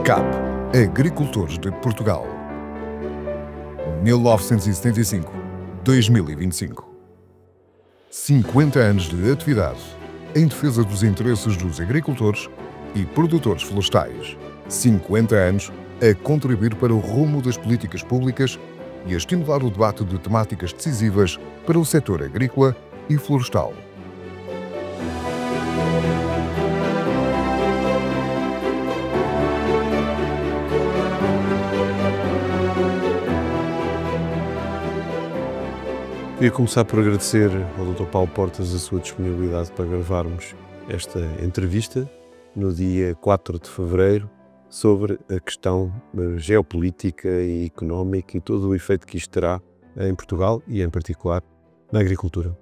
CAP, Agricultores de Portugal, 1975-2025. 50 anos de atividade em defesa dos interesses dos agricultores e produtores florestais. 50 anos a contribuir para o rumo das políticas públicas e a estimular o debate de temáticas decisivas para o setor agrícola e florestal. Queria começar por agradecer ao Dr. Paulo Portas a sua disponibilidade para gravarmos esta entrevista no dia 4 de fevereiro sobre a questão geopolítica e económica e todo o efeito que isto terá em Portugal e, em particular, na agricultura.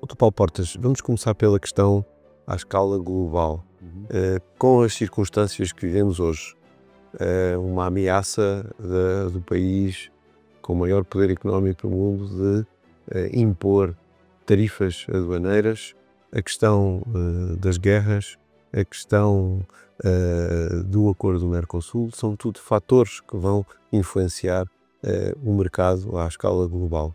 Dr. Paulo Portas, vamos começar pela questão à escala global. Com as circunstâncias que vivemos hoje, uma ameaça do país com o maior poder económico do mundo de impor tarifas aduaneiras, a questão das guerras, a questão do acordo do Mercosul, são tudo fatores que vão influenciar o mercado à escala global.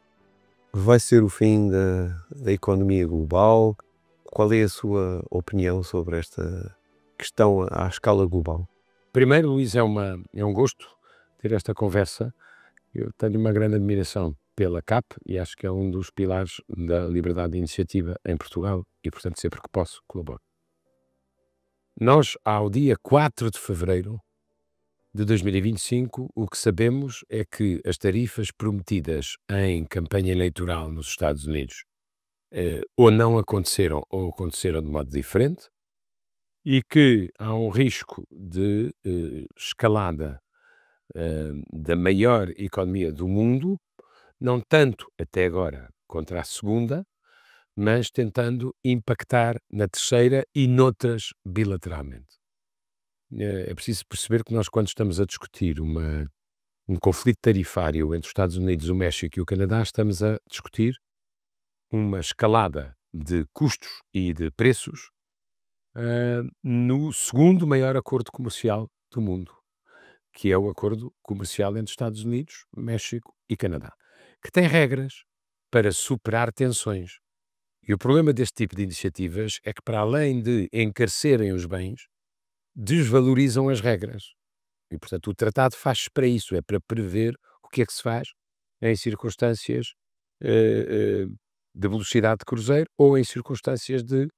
Vai ser o fim da economia global? Qual é a sua opinião sobre esta questão à escala global? Primeiro, Luís, é um gosto ter esta conversa. Eu tenho uma grande admiração pela CAP e acho que é um dos pilares da liberdade de iniciativa em Portugal e, portanto, sempre que posso, colaboro. Nós, ao dia 4 de fevereiro de 2025, o que sabemos é que as tarifas prometidas em campanha eleitoral nos Estados Unidos ou não aconteceram ou aconteceram de modo diferente e que há um risco de escalada da maior economia do mundo, não tanto até agora contra a segunda, mas tentando impactar na terceira e noutras bilateralmente. É preciso perceber que nós, quando estamos a discutir um conflito tarifário entre os Estados Unidos, o México e o Canadá, estamos a discutir uma escalada de custos e de preços no segundo maior acordo comercial do mundo, que é o acordo comercial entre Estados Unidos, México e Canadá, que tem regras para superar tensões. E o problema deste tipo de iniciativas é que, para além de encarecerem os bens, desvalorizam as regras. E, portanto, o tratado faz para isso, é para prever o que é que se faz em circunstâncias de velocidade de cruzeiro ou em circunstâncias de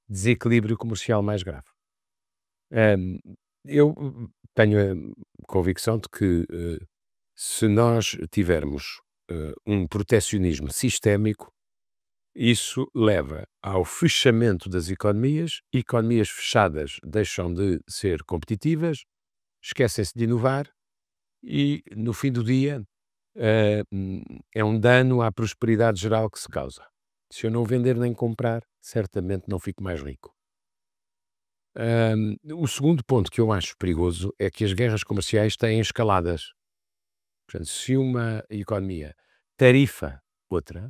desequilíbrio comercial mais grave. Eu tenho a convicção de que se nós tivermos um protecionismo sistémico, isso leva ao fechamento das economias fechadas deixam de ser competitivas, esquecem-se de inovar e, no fim do dia, é um dano à prosperidade geral que se causa. Se eu não vender nem comprar, certamente não fico mais rico. O segundo ponto que eu acho perigoso é que as guerras comerciais têm escaladas. Portanto, se uma economia tarifa outra,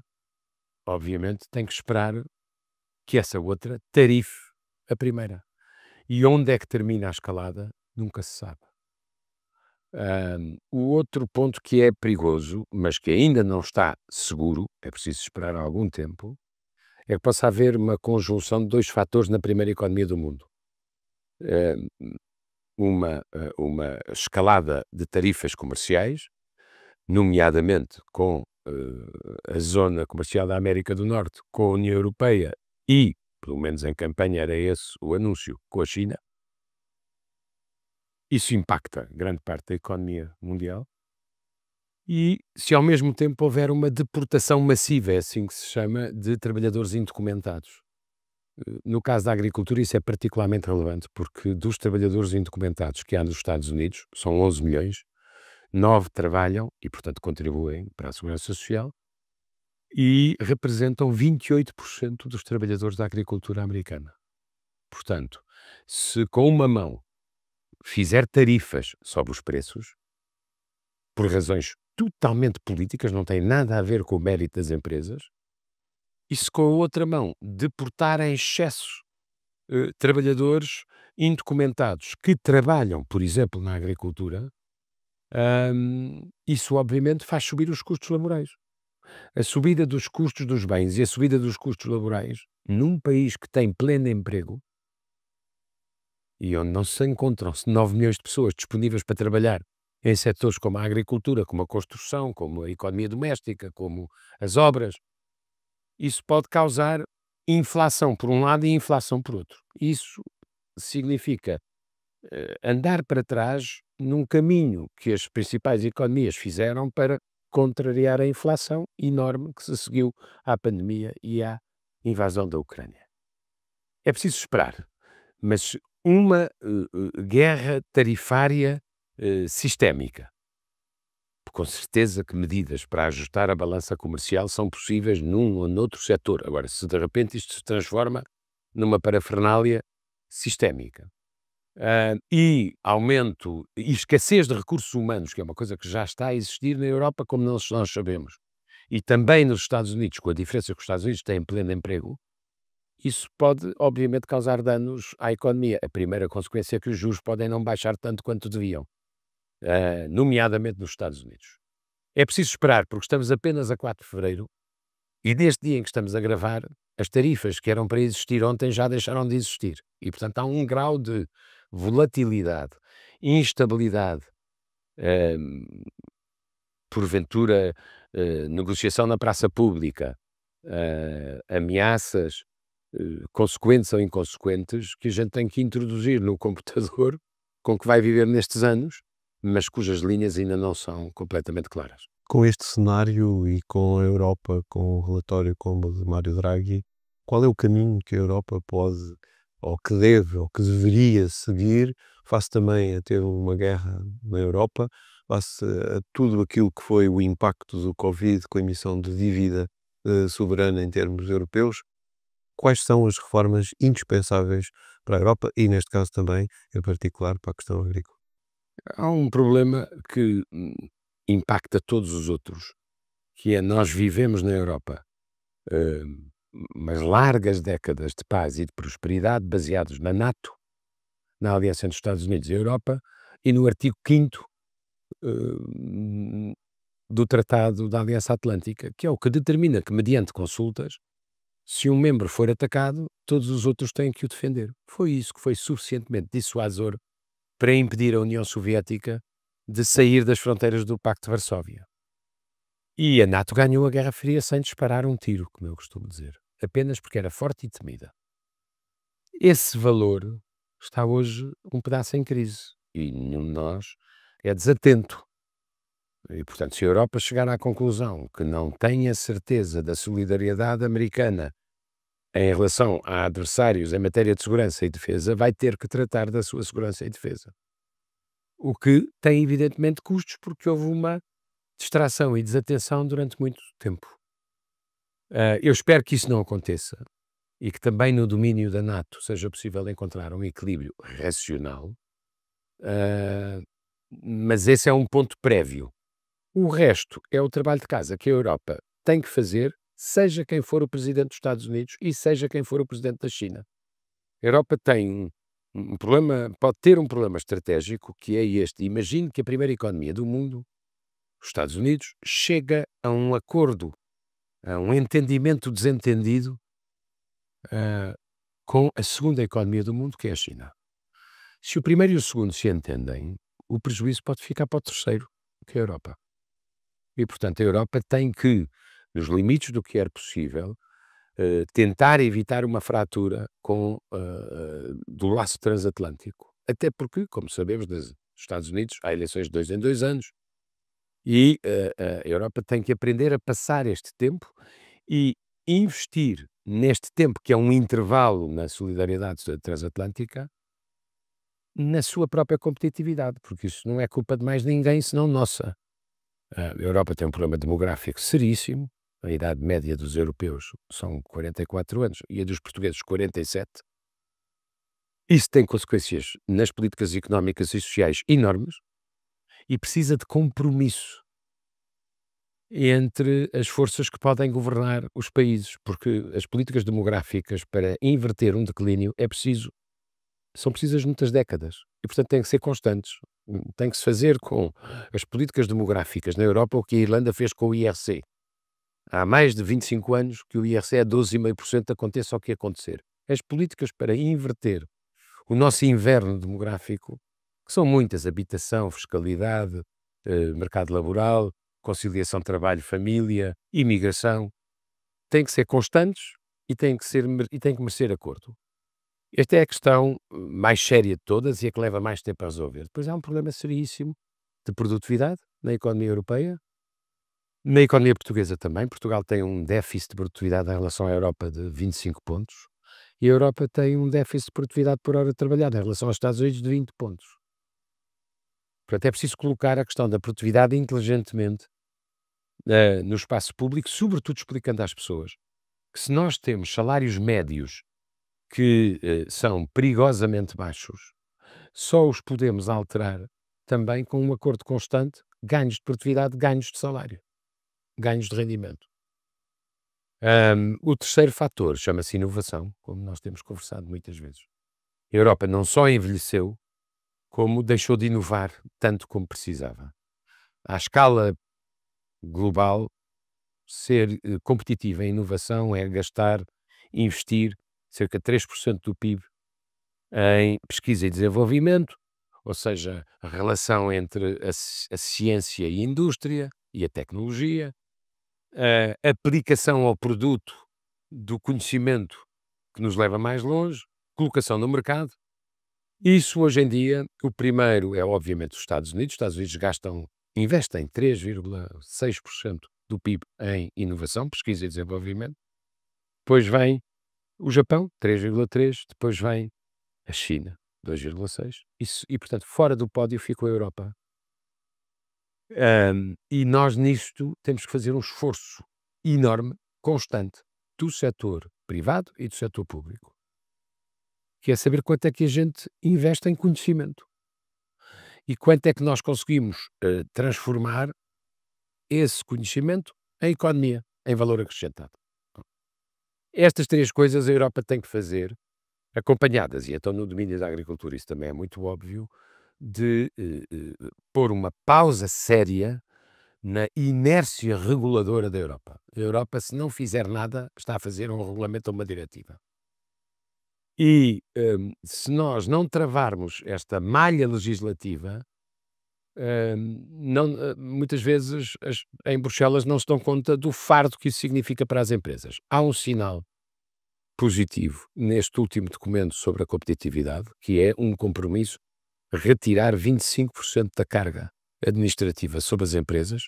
obviamente tem que esperar que essa outra tarife a primeira. E onde é que termina a escalada? Nunca se sabe. O outro ponto que é perigoso, mas que ainda não está seguro, é preciso esperar algum tempo, é que possa haver uma conjunção de dois fatores na primeira economia do mundo. Uma escalada de tarifas comerciais, nomeadamente com a zona comercial da América do Norte, com a União Europeia e, pelo menos em campanha era esse o anúncio, com a China. Isso impacta grande parte da economia mundial. E se ao mesmo tempo houver uma deportação massiva, é assim que se chama, de trabalhadores indocumentados. No caso da agricultura isso é particularmente relevante, porque dos trabalhadores indocumentados que há nos Estados Unidos, são 11 milhões, 9 trabalham e, portanto, contribuem para a segurança social e representam 28% dos trabalhadores da agricultura americana. Portanto, se com uma mão fizer tarifas sobre os preços, por razões totalmente políticas, não tem nada a ver com o mérito das empresas, e se com a outra mão deportar em excesso trabalhadores indocumentados que trabalham, por exemplo, na agricultura, isso obviamente faz subir os custos laborais. A subida dos custos dos bens e a subida dos custos laborais, num país que tem pleno emprego e onde não se encontram 9 milhões de pessoas disponíveis para trabalhar em setores como a agricultura, como a construção, como a economia doméstica, como as obras, isso pode causar inflação por um lado e inflação por outro. Isso significa andar para trás num caminho que as principais economias fizeram para contrariar a inflação enorme que se seguiu à pandemia e à invasão da Ucrânia. É preciso esperar, mas uma guerra tarifária sistémica. Com certeza que medidas para ajustar a balança comercial são possíveis num ou noutro setor. Agora, se de repente isto se transforma numa parafernália sistémica, e aumento e escassez de recursos humanos, que é uma coisa que já está a existir na Europa, como nós sabemos, e também nos Estados Unidos, com a diferença que os Estados Unidos têm pleno emprego, isso pode, obviamente, causar danos à economia. A primeira consequência é que os juros podem não baixar tanto quanto deviam, nomeadamente nos Estados Unidos. É preciso esperar, porque estamos apenas a 4 de fevereiro, e neste dia em que estamos a gravar, as tarifas que eram para existir ontem já deixaram de existir. E, portanto, há um grau de volatilidade, instabilidade, porventura, negociação na praça pública, ameaças, consequentes ou inconsequentes, que a gente tem que introduzir no computador com que vai viver nestes anos, mas cujas linhas ainda não são completamente claras. Com este cenário e com a Europa, com o relatório como o de Mário Draghi, qual é o caminho que a Europa pode, ou que deve, ou que deveria seguir, face também a ter uma guerra na Europa, face a tudo aquilo que foi o impacto do Covid com a emissão de dívida soberana em termos europeus? Quais são as reformas indispensáveis para a Europa e, neste caso também, em particular, para a questão agrícola? Há um problema que impacta todos os outros, que é nós vivemos na Europa umas largas décadas de paz e de prosperidade baseados na NATO, na aliança entre os Estados Unidos e a Europa, e no artigo 5º do Tratado da Aliança Atlântica, que é o que determina que, mediante consultas, se um membro for atacado, todos os outros têm que o defender. Foi isso que foi suficientemente dissuasor para impedir a União Soviética de sair das fronteiras do Pacto de Varsóvia. E a NATO ganhou a Guerra Fria sem disparar um tiro, como eu costumo dizer, apenas porque era forte e temida. Esse valor está hoje um pedaço em crise e nenhum de nós é desatento. E, portanto, se a Europa chegar à conclusão que não tem a certeza da solidariedade americana em relação a adversários em matéria de segurança e defesa, vai ter que tratar da sua segurança e defesa. O que tem, evidentemente, custos, porque houve uma distração e desatenção durante muito tempo. Eu espero que isso não aconteça e que também no domínio da NATO seja possível encontrar um equilíbrio racional, mas esse é um ponto prévio. O resto é o trabalho de casa que a Europa tem que fazer, seja quem for o presidente dos Estados Unidos e seja quem for o presidente da China. A Europa tem um problema, pode ter um problema estratégico, que é este. Imagine que a primeira economia do mundo, os Estados Unidos, chega a um acordo, a um entendimento desentendido com a segunda economia do mundo, que é a China. Se o primeiro e o segundo se entendem, o prejuízo pode ficar para o terceiro, que é a Europa. E, portanto, a Europa tem que, nos limites do que é possível, tentar evitar uma fratura do laço transatlântico. Até porque, como sabemos, nos Estados Unidos há eleições de 2 em 2 anos e a Europa tem que aprender a passar este tempo e investir neste tempo, que é um intervalo na solidariedade transatlântica, na sua própria competitividade, porque isso não é culpa de mais ninguém senão nossa. A Europa tem um problema demográfico seríssimo. A idade média dos europeus são 44 anos e a dos portugueses 47. Isso tem consequências nas políticas económicas e sociais enormes e precisa de compromisso entre as forças que podem governar os países, porque as políticas demográficas, para inverter um declínio, é preciso são precisas muitas décadas e, portanto, têm que ser constantes. Tem que se fazer com as políticas demográficas na Europa o que a Irlanda fez com o IRC. Há mais de 25 anos que o IRC é 12,5%, aconteça o que acontecer. As políticas para inverter o nosso inverno demográfico, que são muitas: habitação, fiscalidade, mercado laboral, conciliação trabalho-família, imigração, têm que ser constantes e têm que merecer acordo. Esta é a questão mais séria de todas e a que leva mais tempo a resolver. Depois há um problema seríssimo de produtividade na economia europeia, na economia portuguesa também. Portugal tem um déficit de produtividade em relação à Europa de 25 pontos e a Europa tem um déficit de produtividade por hora trabalhada em relação aos Estados Unidos de 20 pontos. Portanto, é preciso colocar a questão da produtividade inteligentemente no espaço público, sobretudo explicando às pessoas que se nós temos salários médios que são perigosamente baixos, só os podemos alterar também com um acordo constante, ganhos de produtividade, ganhos de salário, ganhos de rendimento. O terceiro fator chama-se inovação, como nós temos conversado muitas vezes. A Europa não só envelheceu, como deixou de inovar tanto como precisava. À escala global, ser competitiva em inovação é investir cerca de 3% do PIB em pesquisa e desenvolvimento, ou seja, a relação entre a ciência e a indústria e a tecnologia, a aplicação ao produto do conhecimento que nos leva mais longe, colocação no mercado. Isso hoje em dia, o primeiro é obviamente os Estados Unidos. Os Estados Unidos investem 3,6% do PIB em inovação, pesquisa e desenvolvimento. Depois vem o Japão, 3,3%, depois vem a China, 2,6%. E, portanto, fora do pódio ficou a Europa. E nós nisto temos que fazer um esforço enorme, constante, do setor privado e do setor público, que é saber quanto é que a gente investe em conhecimento e quanto é que nós conseguimos transformar esse conhecimento em economia, em valor acrescentado. Estas três coisas a Europa tem que fazer, acompanhadas, e então no domínio da agricultura isso também é muito óbvio, de pôr uma pausa séria na inércia reguladora da Europa. A Europa, se não fizer nada, está a fazer um regulamento ou uma diretiva. E se nós não travarmos esta malha legislativa, muitas vezes em Bruxelas não se dão conta do fardo que isso significa para as empresas. Há um sinal positivo neste último documento sobre a competitividade, que é um compromisso retirar 25% da carga administrativa sobre as empresas,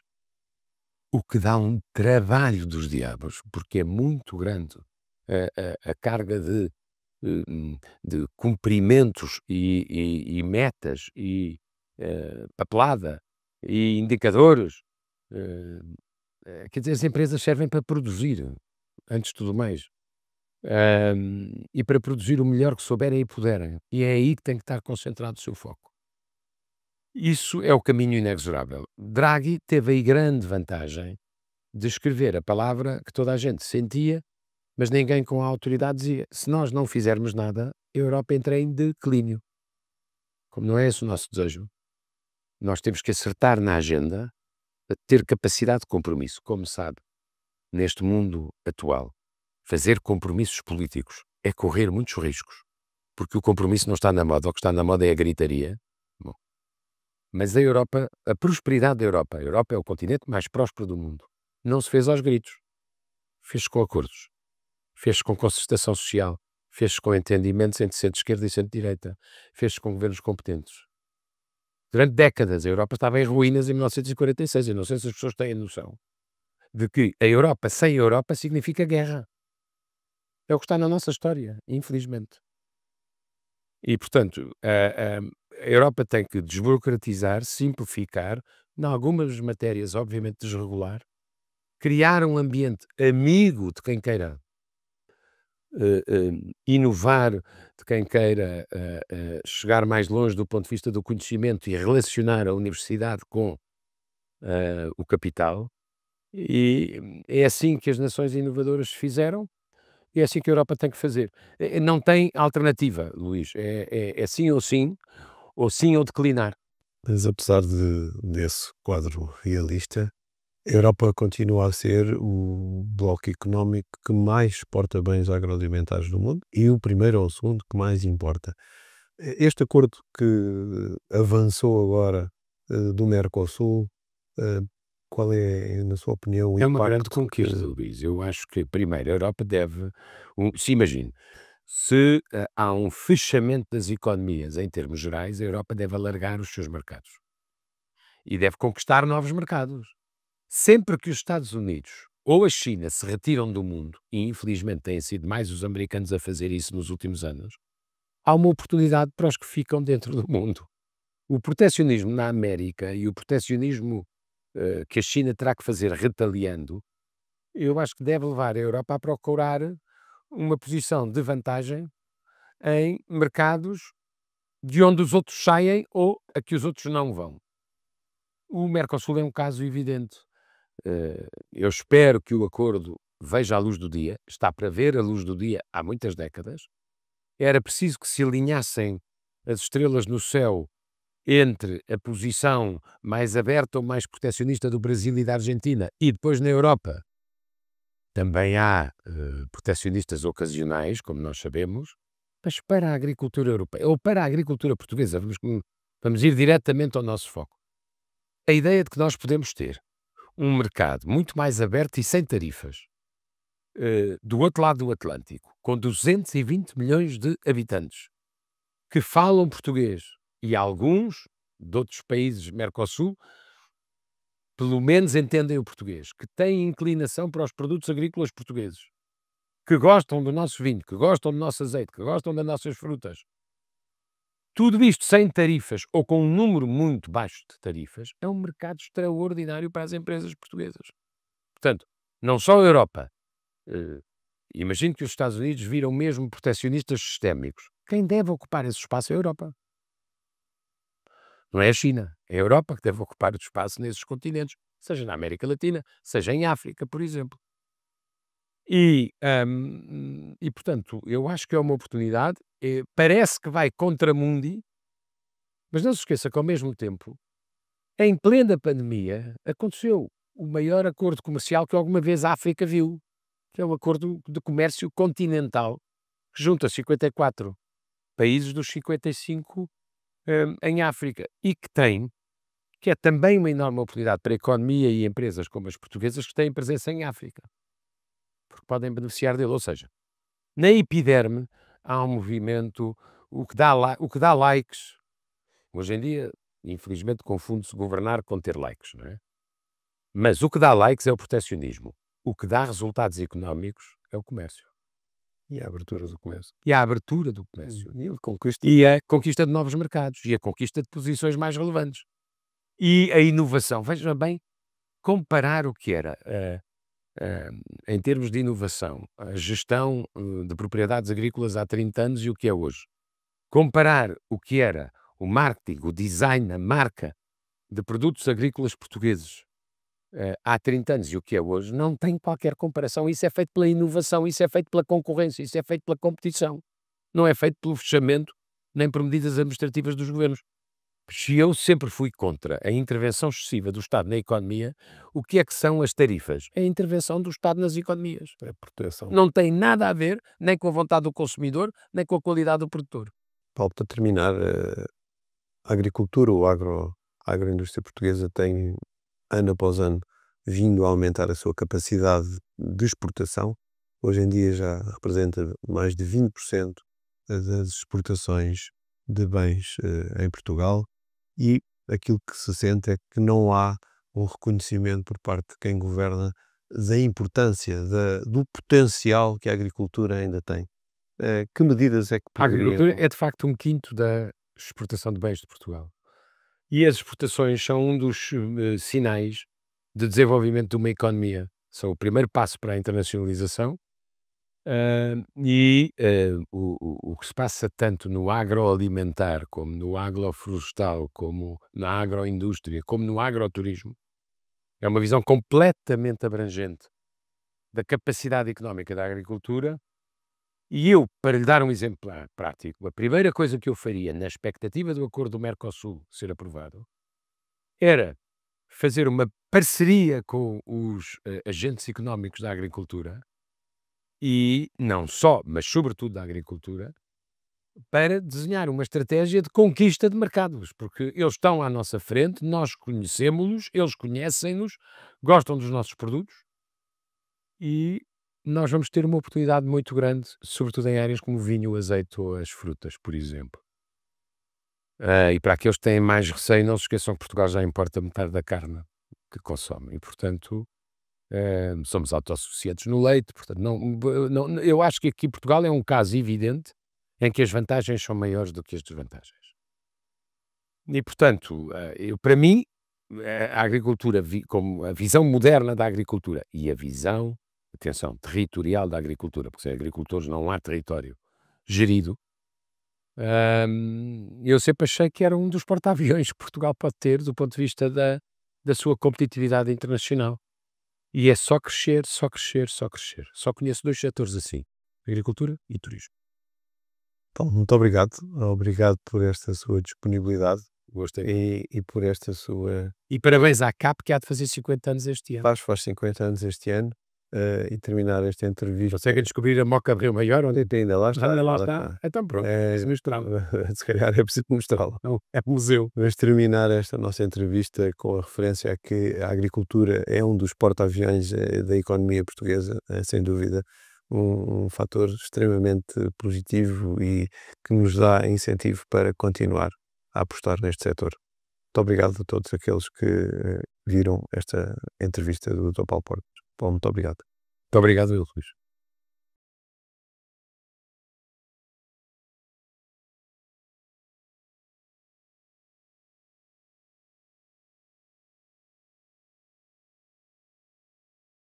o que dá um trabalho dos diabos, porque é muito grande a carga de cumprimentos e metas e papelada e indicadores. Quer dizer, as empresas servem para produzir, antes de tudo mais. E para produzir o melhor que souberem e puderem. E é aí que tem que estar concentrado o seu foco. Isso é o caminho inexorável. Draghi teve aí grande vantagem de escrever a palavra que toda a gente sentia, mas ninguém com a autoridade dizia: se nós não fizermos nada, a Europa entra em declínio. Como não é esse o nosso desejo, nós temos que acertar na agenda, ter capacidade de compromisso. Como sabe, neste mundo atual, fazer compromissos políticos é correr muitos riscos, porque o compromisso não está na moda. O que está na moda é a gritaria. Bom, mas a Europa, a prosperidade da Europa, a Europa é o continente mais próspero do mundo, não se fez aos gritos, fez-se com acordos, fez-se com concertação social, fez-se com entendimentos entre centro-esquerda e centro-direita, fez-se com governos competentes. Durante décadas a Europa estava em ruínas em 1946. Eu não sei se as pessoas têm a noção de que a Europa sem a Europa significa guerra. É o que está na nossa história, infelizmente. E, portanto, a Europa tem que desburocratizar, simplificar, em algumas matérias, obviamente, desregular, criar um ambiente amigo de quem queira inovar, de quem queira chegar mais longe do ponto de vista do conhecimento e relacionar a universidade com o capital. E é assim que as nações inovadoras fizeram. E é assim que a Europa tem que fazer. Não tem alternativa, Luís. É sim ou sim ou declinar. Mas apesar desse quadro realista, a Europa continua a ser o bloco económico que mais exporta bens agroalimentares do mundo e o primeiro ou o segundo que mais importa. Este acordo que avançou agora do Mercosul, qual é, na sua opinião, o É uma grande impacto conquista, Luís. Eu acho que, primeiro, a Europa deve. Se imagine, se há um fechamento das economias em termos gerais, a Europa deve alargar os seus mercados e deve conquistar novos mercados. Sempre que os Estados Unidos ou a China se retiram do mundo, e infelizmente têm sido mais os americanos a fazer isso nos últimos anos, há uma oportunidade para os que ficam dentro do mundo. O protecionismo na América e o protecionismo que a China terá que fazer retaliando, eu acho que deve levar a Europa a procurar uma posição de vantagem em mercados de onde os outros saem ou a que os outros não vão. O Mercosul é um caso evidente. Eu espero que o acordo veja a luz do dia. Está para ver a luz do dia há muitas décadas. Era preciso que se alinhassem as estrelas no céu entre a posição mais aberta ou mais protecionista do Brasil e da Argentina e depois na Europa. Também há protecionistas ocasionais, como nós sabemos, mas para a agricultura europeia ou para a agricultura portuguesa, vamos ir diretamente ao nosso foco. A ideia de que nós podemos ter um mercado muito mais aberto e sem tarifas do outro lado do Atlântico, com 220 milhões de habitantes que falam português e alguns de outros países Mercosul pelo menos entendem o português, que têm inclinação para os produtos agrícolas portugueses, que gostam do nosso vinho, que gostam do nosso azeite, que gostam das nossas frutas. Tudo isto sem tarifas ou com um número muito baixo de tarifas é um mercado extraordinário para as empresas portuguesas. Portanto, não só a Europa. Imagino que os Estados Unidos viram mesmo protecionistas sistémicos. Quem deve ocupar esse espaço é a Europa. Não é a China, é a Europa que deve ocupar o espaço nesses continentes, seja na América Latina, seja em África, por exemplo. E portanto, eu acho que é uma oportunidade, parece que vai contra mundi, mas não se esqueça que ao mesmo tempo, em plena pandemia, aconteceu o maior acordo comercial que alguma vez a África viu, que é o acordo de comércio continental, que junta 54 países dos 55 em África e que é também uma enorme oportunidade para a economia e empresas como as portuguesas que têm presença em África, porque podem beneficiar dele. Ou seja, na epiderme há um movimento, o que dá likes. Hoje em dia, infelizmente, confunde-se governar com ter likes, não é? Mas o que dá likes é o protecionismo. O que dá resultados económicos é o comércio. e a abertura do comércio. E a abertura do comércio. Conquista. E a conquista de novos mercados. E a conquista de posições mais relevantes. E a inovação. Veja bem, comparar o que era, em termos de inovação, a gestão de propriedades agrícolas há 30 anos e o que é hoje. Comparar o que era o marketing, o design, a marca de produtos agrícolas portugueses há 30 anos e o que é hoje, não tem qualquer comparação. Isso é feito pela inovação, isso é feito pela concorrência, isso é feito pela competição. Não é feito pelo fechamento, nem por medidas administrativas dos governos. Se eu sempre fui contra a intervenção excessiva do Estado na economia, o que é que são as tarifas? É a intervenção do Estado nas economias. É proteção. Não tem nada a ver nem com a vontade do consumidor, nem com a qualidade do produtor. Paulo, para terminar, a agricultura, a agroindústria portuguesa tem, ano após ano, vindo a aumentar a sua capacidade de exportação. Hoje em dia já representa mais de 20% das exportações de bens em Portugal e aquilo que se sente é que não há um reconhecimento por parte de quem governa da importância, do potencial que a agricultura ainda tem. Que medidas é que A agricultura poderiam... é de facto 1/5 da exportação de bens de Portugal. E as exportações são um dos sinais de desenvolvimento de uma economia. São o primeiro passo para a internacionalização. O que se passa tanto no agroalimentar, como no agroflorestal, como na agroindústria, como no agroturismo, é uma visão completamente abrangente da capacidade económica da agricultura E eu, para lhe dar um exemplo prático, a primeira coisa que eu faria, na expectativa do acordo do Mercosul ser aprovado, era fazer uma parceria com os agentes económicos da agricultura, e não só, mas sobretudo da agricultura, para desenhar uma estratégia de conquista de mercados, porque eles estão à nossa frente, nós conhecemos-los, eles conhecem-nos, gostam dos nossos produtos, e nós vamos ter uma oportunidade muito grande, sobretudo em áreas como o vinho, o azeite ou as frutas, por exemplo. E para aqueles que têm mais receio, não se esqueçam que Portugal já importa metade da carne que consome, e portanto somos autossuficientes no leite, portanto eu acho que aqui Portugal é um caso evidente em que as vantagens são maiores do que as desvantagens. E portanto, para mim, a agricultura, como a visão moderna da agricultura e a visão, atenção, territorial da agricultura, porque sem agricultores não há território gerido, eu sempre achei que era um dos porta-aviões que Portugal pode ter do ponto de vista da sua competitividade internacional. E é só crescer, só crescer, só crescer. Só conheço 2 setores assim, agricultura e turismo. Paulo, muito obrigado. Obrigado por esta sua disponibilidade Gostei. e por esta sua... E parabéns à CAP, que há de fazer 50 anos este ano. Faz 50 anos este ano, e terminar esta entrevista. Conseguem descobrir a Moca Rio Maior? Onde Ainda lá está. lá lá está. Então pronto, É, mostrava. se calhar é preciso mostrá-la. Não, é museu. Vamos terminar esta nossa entrevista com a referência a que a agricultura é um dos porta-aviões da economia portuguesa, sem dúvida, um fator extremamente positivo e que nos dá incentivo para continuar a apostar neste setor. Muito obrigado a todos aqueles que viram esta entrevista do Dr. Paulo Portas. Paulo, muito obrigado. Muito obrigado, Luís.